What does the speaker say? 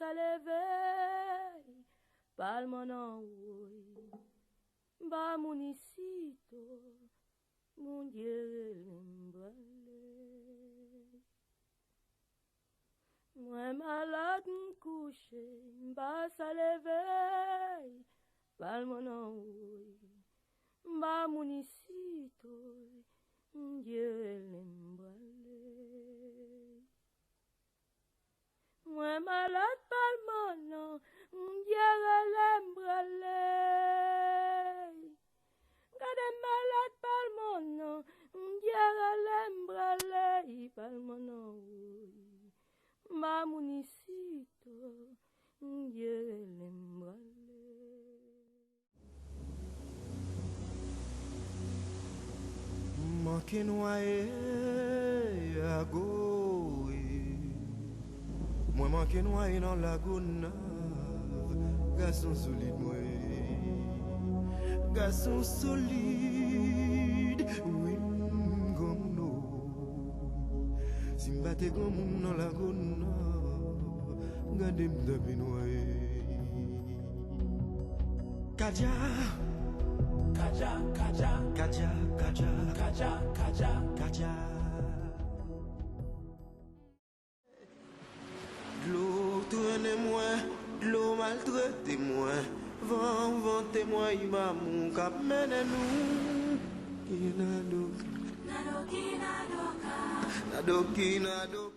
à l'éveil, palme en oui, ba municito, mon Dieu l'embrale. Moi malade m'couché, m'basse à l'éveil, palme en oui, ba municito, mon Dieu l'embrale. Moi malade palmano, diara l'embrale. Gade malade palmano, diara l'embrale. Palmano, ma municito, diara l'embrale. Manqué noyé à gauche. Moi manqué noyé dans la lagune, garçon solide moi, garçon solide, oui comme nous. Si m'batte comme moun dans la lagune, gardez m'd'abi noyé. Kaja, kaja, kaja, kaja, kaja, kaja, kaja, kaja. L'eau tourne-moi, l'eau maltraite-moi, ventez-moi, il m'a mon cap mène-nous. Kinado, nado, kinado, nado, kinado.